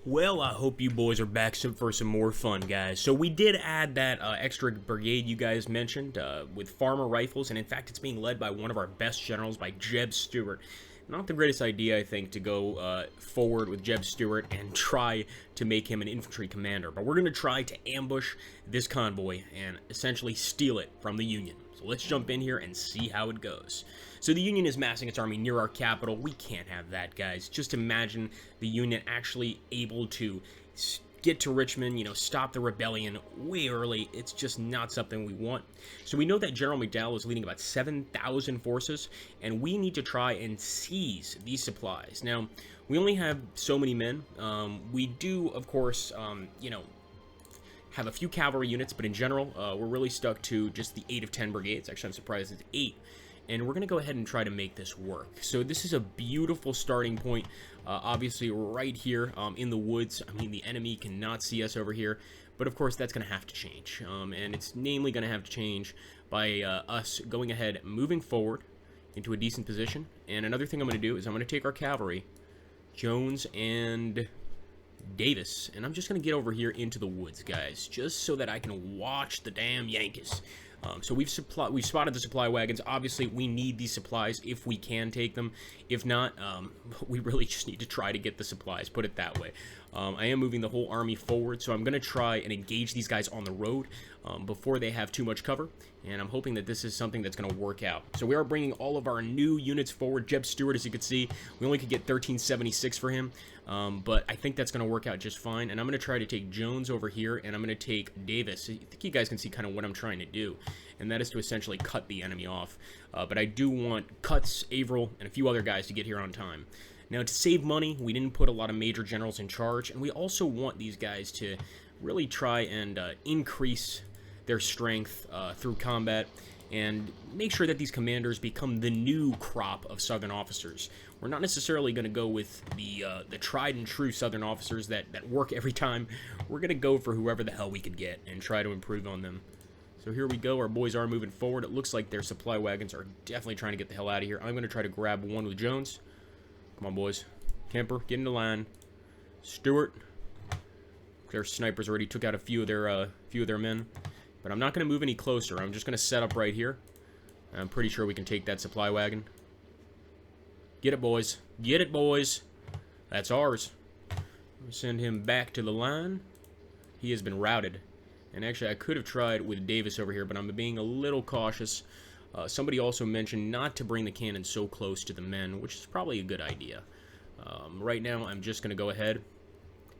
Well, I hope you boys are back for some more fun, guys. So we did add that extra brigade you guys mentioned with farmer rifles, and in fact, it's being led by one of our best generals, by Jeb Stewart. Not the greatest idea, I think, to go forward with Jeb Stewart and try to make him an infantry commander, but we're going to try to ambush this convoy and essentially steal it from the Union. So let's jump in here and see how it goes. So the Union is massing its army near our capital. We can't have that, guys. Just imagine the Union actually able to get to Richmond, stop the rebellion way early. It's just not something we want. So we know that General McDowell is leading about 7,000 forces, and we need to try and seize these supplies. Now, we only have so many men. We do, of course, have a few cavalry units, but in general, we're really stuck to just the 8 of 10 brigades. Actually, I'm surprised it's 8. And we're going to go ahead and try to make this work. So this is a beautiful starting point, obviously right here in the woods. I mean, the enemy cannot see us over here, but of course that's going to have to change. And it's namely going to have to change by us going ahead, moving forward into a decent position. And another thing I'm going to do is I'm going to take our cavalry, Jones and Davis, and I'm just going to get over here into the woods, guys, just so that I can watch the damn Yankees. So we've spotted the supply wagons. Obviously, we need these supplies if we can take them. If not, we really just need to try to get the supplies, put it that way. I am moving the whole army forward, so I'm going to try and engage these guys on the road before they have too much cover, and I'm hoping that this is something that's going to work out. So we are bringing all of our new units forward. Jeb Stewart, as you can see, we only could get 1376 for him, but I think that's going to work out just fine, and I'm going to try to take Jones over here, and I'm going to take Davis. I think you guys can see kind of what I'm trying to do, and that is to essentially cut the enemy off. But I do want Cuts, Averill, and a few other guys to get here on time. Now, to save money, we didn't put a lot of major generals in charge, and we also want these guys to really try and increase their strength through combat and make sure that these commanders become the new crop of Southern officers. We're not necessarily going to go with the tried and true Southern officers that work every time. We're going to go for whoever the hell we could get and try to improve on them. So here we go. Our boys are moving forward. It looks like their supply wagons are definitely trying to get the hell out of here. I'm going to try to grab one with Jones. Come on, boys. Kemper, get into line. Stewart. Their snipers already took out a few of their men. But I'm not going to move any closer. I'm just going to set up right here. I'm pretty sure we can take that supply wagon. Get it, boys. Get it, boys. That's ours. We'll send him back to the line. He has been routed. And actually, I could have tried with Davis over here, but I'm being a little cautious. Somebody also mentioned not to bring the cannon so close to the men, which is probably a good idea. Right now, I'm just going to go ahead,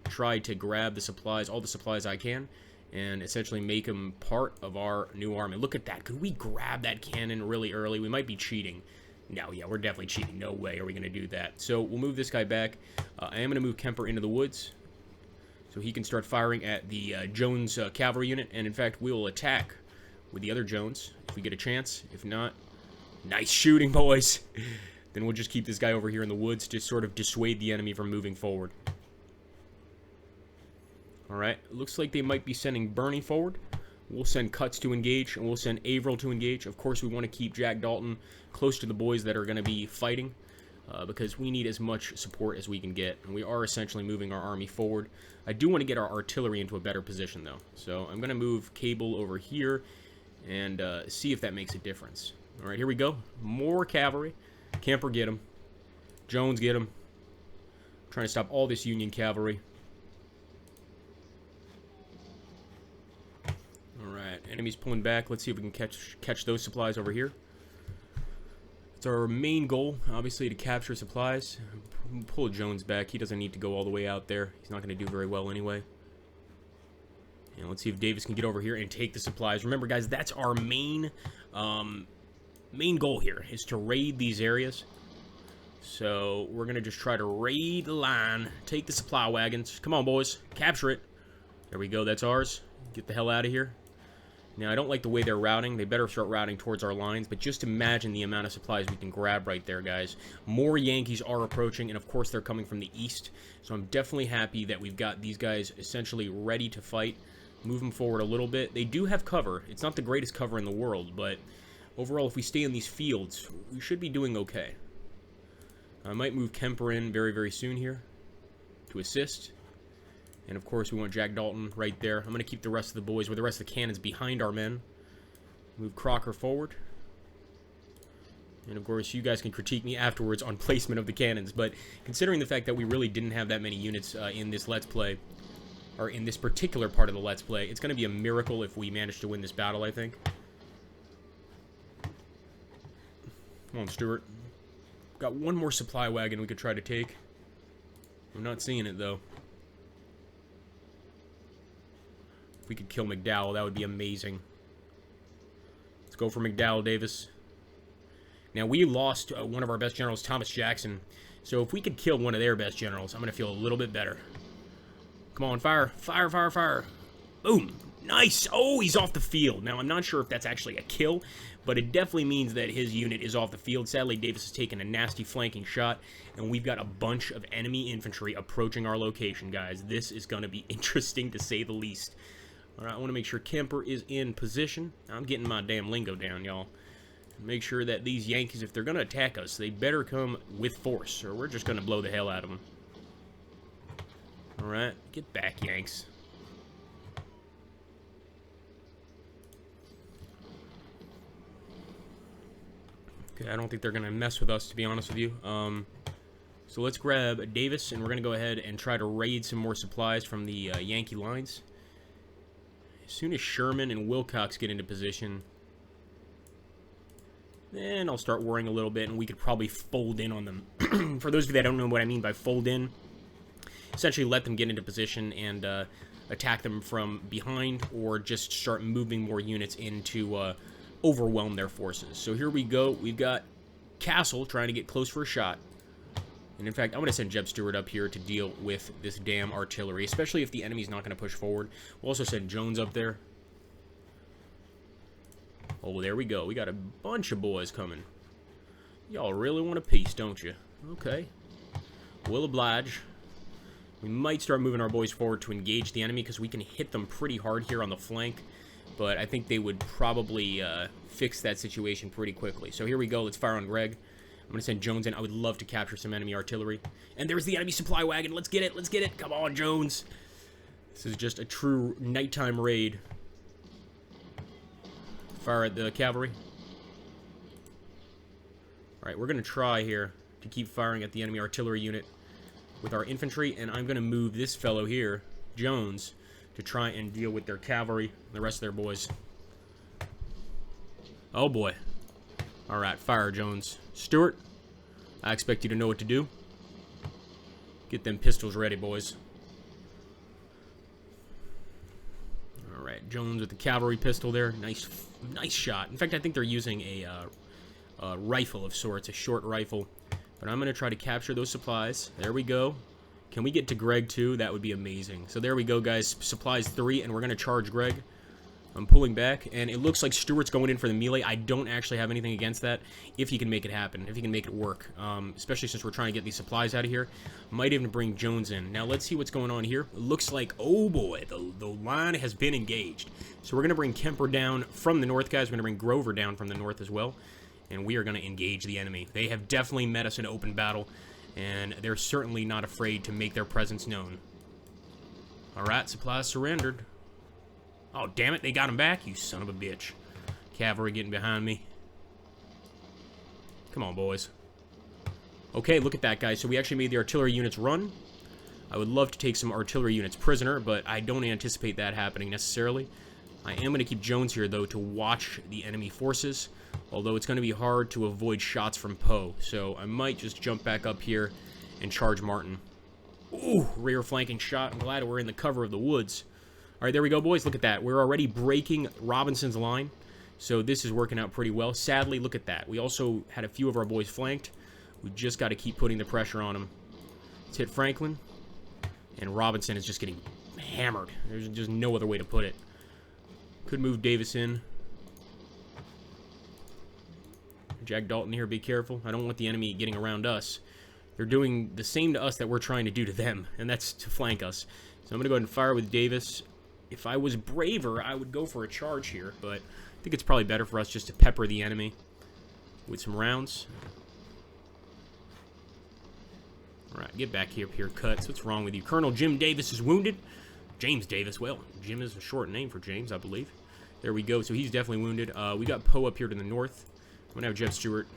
try to grab the supplies, all the supplies I can, and essentially make them part of our new army. Look at that. Could we grab that cannon really early? We might be cheating. No, yeah, we're definitely cheating. No way are we going to do that. So we'll move this guy back. I am going to move Kemper into the woods so he can start firing at the Jones cavalry unit. And in fact, we will attack with the other Jones if we get a chance. If not, nice shooting, boys. Then we'll just keep this guy over here in the woods to sort of dissuade the enemy from moving forward. Alright, looks like they might be sending Bernie forward. We'll send Cuts to engage, and we'll send Averill to engage. Of course, we want to keep Jack Dalton close to the boys that are going to be fighting, because we need as much support as we can get. And we are essentially moving our army forward. I do want to get our artillery into a better position, though. So I'm going to move Cable over here and see if that makes a difference. Alright, here we go. More cavalry. Kemper, get him. Jones, get him. Trying to stop all this Union cavalry. Alright, enemies pulling back. Let's see if we can catch those supplies over here. It's our main goal, obviously, to capture supplies. Pull Jones back. He doesn't need to go all the way out there. He's not going to do very well anyway. And let's see if Davis can get over here and take the supplies. Remember, guys, that's our main goal here, is to raid these areas. So we're going to just try to raid the line, take the supply wagons. Come on, boys. Capture it. There we go. That's ours. Get the hell out of here. Now, I don't like the way they're routing. They better start routing towards our lines, but just imagine the amount of supplies we can grab right there, guys. More Yankees are approaching, and of course, they're coming from the east. So I'm definitely happy that we've got these guys essentially ready to fight. Move them forward a little bit. They do have cover. It's not the greatest cover in the world, but overall, if we stay in these fields, we should be doing okay. I might move Kemper in very, very soon here to assist. And, of course, we want Jack Dalton right there. I'm going to keep the rest of the boys with the rest of the cannons behind our men. Move Crocker forward. And, of course, you guys can critique me afterwards on placement of the cannons. But considering the fact that we really didn't have that many units in this Let's Play, or in this particular part of the Let's Play, it's going to be a miracle if we manage to win this battle, I think. Come on, Stuart. Got one more supply wagon we could try to take. I'm not seeing it, though. If we could kill McDowell, that would be amazing. Let's go for McDowell, Davis. Now, we lost one of our best generals, Thomas Jackson. So if we could kill one of their best generals, I'm going to feel a little bit better. Come on, fire. Fire, fire, fire. Boom. Nice. Oh, he's off the field. Now, I'm not sure if that's actually a kill, but it definitely means that his unit is off the field. Sadly, Davis has taken a nasty flanking shot, and we've got a bunch of enemy infantry approaching our location, guys. This is going to be interesting, to say the least. All right, I want to make sure Kemper is in position. I'm getting my damn lingo down, y'all. Make sure that these Yankees, if they're going to attack us, they better come with force, or we're just going to blow the hell out of them. All right, get back, Yanks. Okay, I don't think they're going to mess with us, to be honest with you. So let's grab Davis, and we're going to go ahead and try to raid some more supplies from the Yankee lines. As soon as Sherman and Wilcox get into position, then I'll start worrying a little bit, and we could probably fold in on them. For those of you that don't know what I mean by fold in, essentially let them get into position and attack them from behind, or just start moving more units in to overwhelm their forces. So here we go. We've got Castle trying to get close for a shot. And in fact, I'm going to send Jeb Stewart up here to deal with this damn artillery, especially if the enemy's not going to push forward. We'll also send Jones up there. Oh, there we go. We got a bunch of boys coming. Y'all really want a peace, don't you? Okay. We'll oblige. We might start moving our boys forward to engage the enemy, because we can hit them pretty hard here on the flank. But I think they would probably fix that situation pretty quickly. So here we go. Let's fire on Greg. I'm going to send Jones in. I would love to capture some enemy artillery. And there's the enemy supply wagon. Let's get it. Let's get it. Come on, Jones. This is just a true nighttime raid. Fire at the cavalry. Alright, we're going to try here to keep firing at the enemy artillery unit with our infantry. And I'm going to move this fellow here, Jones, to try and deal with their cavalry and the rest of their boys. Oh boy. Alright, fire, Jones. Stewart, I expect you to know what to do. Get them pistols ready, boys. Alright, Jones with the cavalry pistol there. Nice shot. In fact, I think they're using a rifle of sorts, a short rifle. But I'm going to try to capture those supplies. There we go. Can we get to Greg, too? That would be amazing. So there we go, guys. Supplies 3, and we're going to charge Greg. I'm pulling back, and it looks like Stewart's going in for the melee. I don't actually have anything against that, if he can make it happen, if he can make it work. Especially since we're trying to get these supplies out of here. Might even bring Jones in. Now, let's see what's going on here. It looks like, oh boy, the line has been engaged. So we're going to bring Kemper down from the north, guys. We're going to bring Grover down from the north as well. And we are going to engage the enemy. They have definitely met us in open battle, and they're certainly not afraid to make their presence known. Alright, supplies surrendered. Oh, damn it, they got him back, you son of a bitch. Cavalry getting behind me. Come on, boys. Okay, look at that, guys. So we actually made the artillery units run. I would love to take some artillery units prisoner, but I don't anticipate that happening necessarily. I am going to keep Jones here, though, to watch the enemy forces, although it's going to be hard to avoid shots from Poe. So I might just jump back up here and charge Martin. Ooh, rear flanking shot. I'm glad we're in the cover of the woods. All right, there we go, boys. Look at that. We're already breaking Robinson's line, so this is working out pretty well. Sadly, look at that. We also had a few of our boys flanked. We just got to keep putting the pressure on them. Let's hit Franklin, and Robinson is just getting hammered. There's just no other way to put it. Could move Davis in. Jack Dalton here, be careful. I don't want the enemy getting around us. They're doing the same to us that we're trying to do to them, and that's to flank us. So I'm going to go ahead and fire with Davis. If I was braver, I would go for a charge here, but I think it's probably better for us just to pepper the enemy with some rounds. Alright, get back here, Cuts. What's wrong with you? Colonel Jim Davis is wounded. James Davis. Well, Jim is a short name for James, I believe. There we go. So he's definitely wounded. We got Poe up here to the north. I'm going to have Jeb Stuart.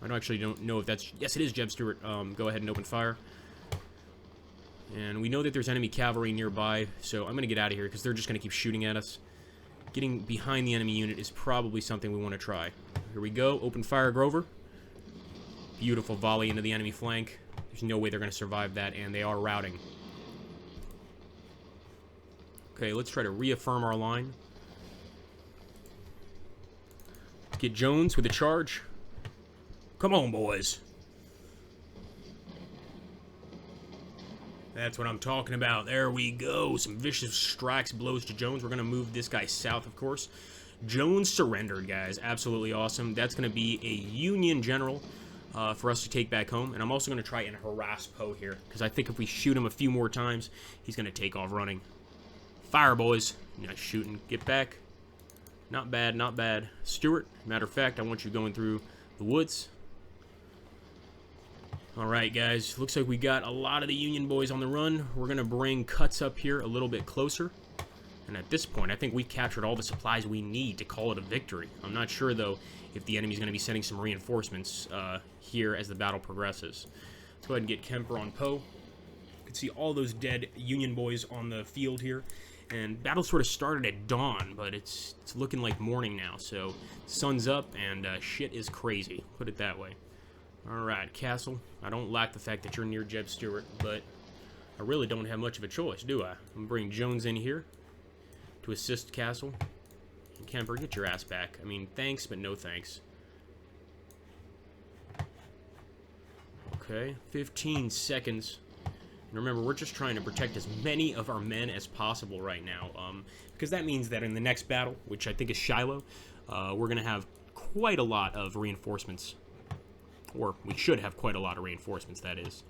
I don't know if that's... Yes, it is Jeb Stuart. Go ahead and open fire. And we know that there's enemy cavalry nearby, so I'm going to get out of here because they're just going to keep shooting at us. Getting behind the enemy unit is probably something we want to try. Here we go. Open fire, Grover. Beautiful volley into the enemy flank. There's no way they're going to survive that, and they are routing. Okay, let's try to reaffirm our line. Get Jones with a charge. Come on, boys. That's what I'm talking about. There we go. Some vicious strikes, blows to Jones. We're going to move this guy south, of course. Jones surrendered, guys. Absolutely awesome. That's going to be a Union general for us to take back home. And I'm also going to try and harass Poe here, because I think if we shoot him a few more times, he's going to take off running. Fire, boys. Nice shooting. Get back. Not bad, not bad. Stuart, matter of fact, I want you going through the woods. Alright, guys. Looks like we got a lot of the Union boys on the run. We're going to bring Cuts up here a little bit closer. And at this point, I think we've captured all the supplies we need to call it a victory. I'm not sure, though, if the enemy's going to be sending some reinforcements here as the battle progresses. Let's go ahead and get Kemper on Poe. You can see all those dead Union boys on the field here. And battle sort of started at dawn, but it's looking like morning now. So, sun's up, and shit is crazy. Put it that way. Alright, Castle. I don't like the fact that you're near Jeb Stuart, but I really don't have much of a choice, do I? I'm going to bring Jones in here to assist Castle. And Kemper, get your ass back. I mean, thanks, but no thanks. Okay, 15 seconds. And remember, we're just trying to protect as many of our men as possible right now. Because that means that in the next battle, which I think is Shiloh, we're going to have quite a lot of reinforcements. Or we should have quite a lot of reinforcements, that is.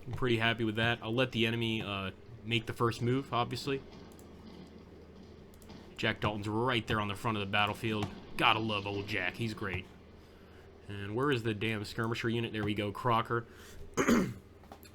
I'm pretty happy with that. I'll let the enemy make the first move, obviously. Jack Dalton's right there on the front of the battlefield. Gotta love old Jack. He's great. And where is the damn skirmisher unit? There we go, Crocker.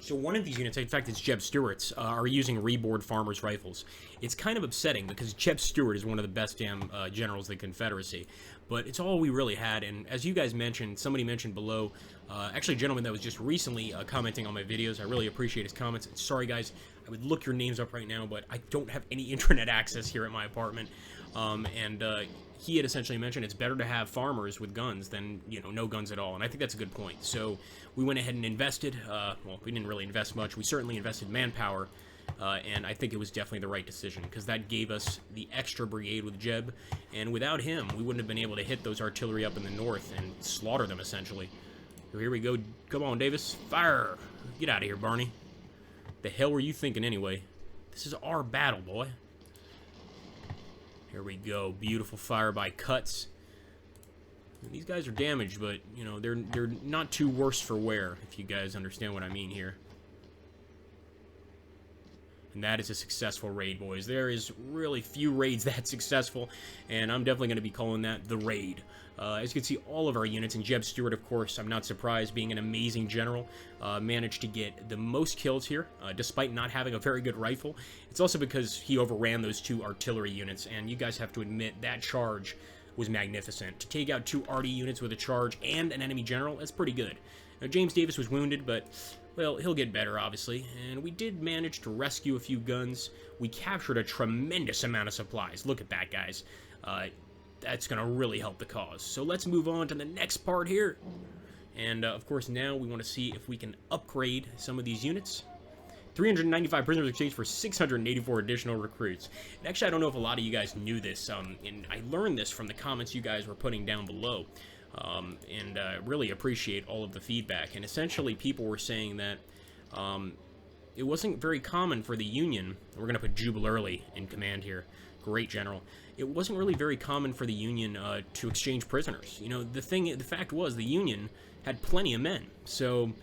So one of these units, in fact it's Jeb Stuart's, are using reboard farmers' rifles. It's kind of upsetting because Jeb Stuart is one of the best damn generals of the Confederacy. But it's all we really had, and as you guys mentioned, somebody mentioned below, actually a gentleman that was just recently commenting on my videos, I really appreciate his comments. Sorry guys, I would look your names up right now, but I don't have any internet access here at my apartment. He had essentially mentioned it's better to have farmers with guns than, you know, no guns at all, and I think that's a good point. So we went ahead and invested, well, we didn't really invest much, we certainly invested manpower, and I think it was definitely the right decision, because that gave us the extra brigade with Jeb, and without him, we wouldn't have been able to hit those artillery up in the north and slaughter them, essentially. So here we go. Come on, Davis. Fire! Get out of here, Barney. The hell were you thinking, anyway? This is our battle, boy. Here we go. Beautiful fire by Cuts. These guys are damaged, but, you know, they're not too worse for wear, if you guys understand what I mean here. And that is a successful raid, boys. There is really few raids that successful, and I'm definitely going to be calling that the raid. As you can see, all of our units, and Jeb Stuart, of course, I'm not surprised, being an amazing general, managed to get the most kills here, despite not having a very good rifle. It's also because he overran those two artillery units, and you guys have to admit that charge was magnificent. To take out two arty units with a charge and an enemy general, that's pretty good. Now, James Davis was wounded, but, well, he'll get better, obviously. And we did manage to rescue a few guns. We captured a tremendous amount of supplies. Look at that, guys. That's going to really help the cause. So let's move on to the next part here. And, of course, now we want to see if we can upgrade some of these units. 395 prisoners exchanged for 684 additional recruits. And actually, I don't know if a lot of you guys knew this, and I learned this from the comments you guys were putting down below. Really appreciate all of the feedback. And essentially, people were saying that it wasn't very common for the Union. We're going to put Jubal Early in command here. Great general. It wasn't really very common for the Union to exchange prisoners. You know, the fact was the Union had plenty of men. So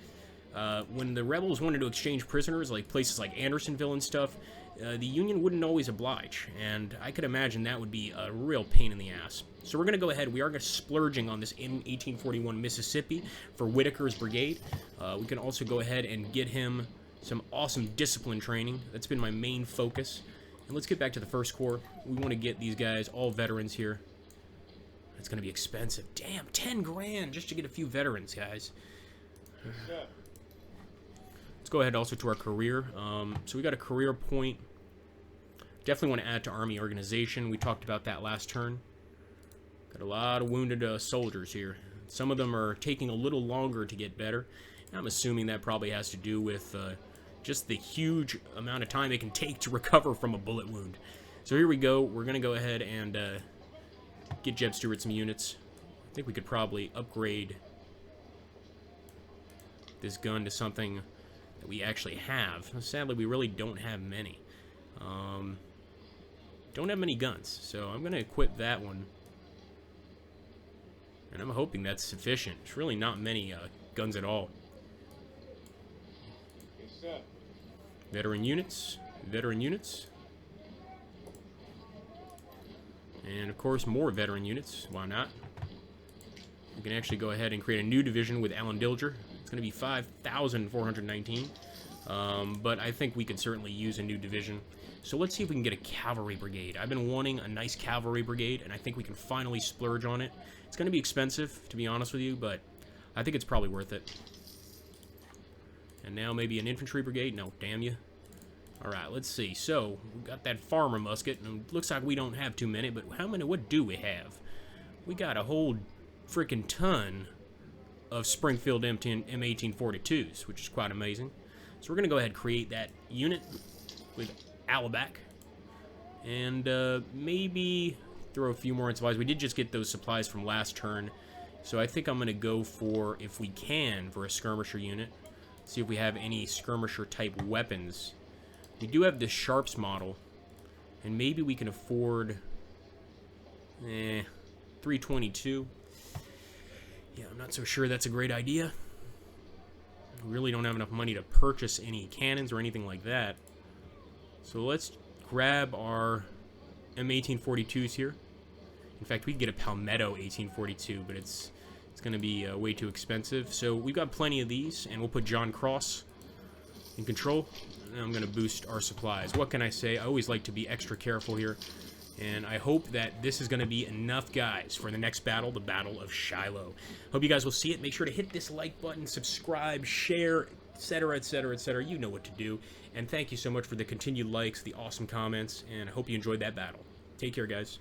when the rebels wanted to exchange prisoners, like places like Andersonville and stuff, the Union wouldn't always oblige, and I could imagine that would be a real pain in the ass. So we're going to go ahead. We are going to splurging on this in 1841 Mississippi for Whitaker's brigade. We can also go ahead and get him some awesome discipline training. That's been my main focus. And let's get back to the First Corps. We want to get these guys, all veterans here. It's going to be expensive. Damn, 10 grand just to get a few veterans, guys. Let's go ahead also to our career. So we got a career point. Definitely want to add to Army organization. We talked about that last turn. Got a lot of wounded soldiers here. Some of them are taking a little longer to get better. I'm assuming that probably has to do with just the huge amount of time it can take to recover from a bullet wound. So here we go. We're going to go ahead and get Jeb Stewart some units. I think we could probably upgrade this gun to something that we actually have. Sadly, we really don't have many. Don't have many guns, so I'm going to equip that one. And I'm hoping that's sufficient. There's really not many guns at all. Veteran units. Veteran units. And, of course, more veteran units. Why not? We can actually go ahead and create a new division with Alan Dilger. It's going to be 5,419. But I think we could certainly use a new division. So let's see if we can get a cavalry brigade. I've been wanting a nice cavalry brigade, and I think we can finally splurge on it. It's going to be expensive, to be honest with you, but I think it's probably worth it. And now maybe an infantry brigade? No, damn you. Alright, let's see. So, we got that farmer musket, and it looks like we don't have too many, but how many, what do we have? We got a whole freaking ton of Springfield M1842s, which is quite amazing. So we're going to go ahead and create that unit with Alabac. And maybe throw a few more in supplies. We did just get those supplies from last turn. So I think I'm going to go for, if we can, for a skirmisher unit. See if we have any skirmisher-type weapons. We do have the Sharps model. And maybe we can afford 322. Yeah, I'm not so sure that's a great idea. We really don't have enough money to purchase any cannons or anything like that. So let's grab our M1842s here. In fact, we could get a Palmetto 1842, but it's going to be way too expensive. So we've got plenty of these, and we'll put John Cross in control. And I'm going to boost our supplies. What can I say? I always like to be extra careful here. And I hope that this is going to be enough guys for the next battle, the Battle of Shiloh. Hope you guys will see it. Make sure to hit this like button, subscribe, share, etc., etc., etc. You know what to do. And thank you so much for the continued likes, the awesome comments, and I hope you enjoyed that battle. Take care, guys.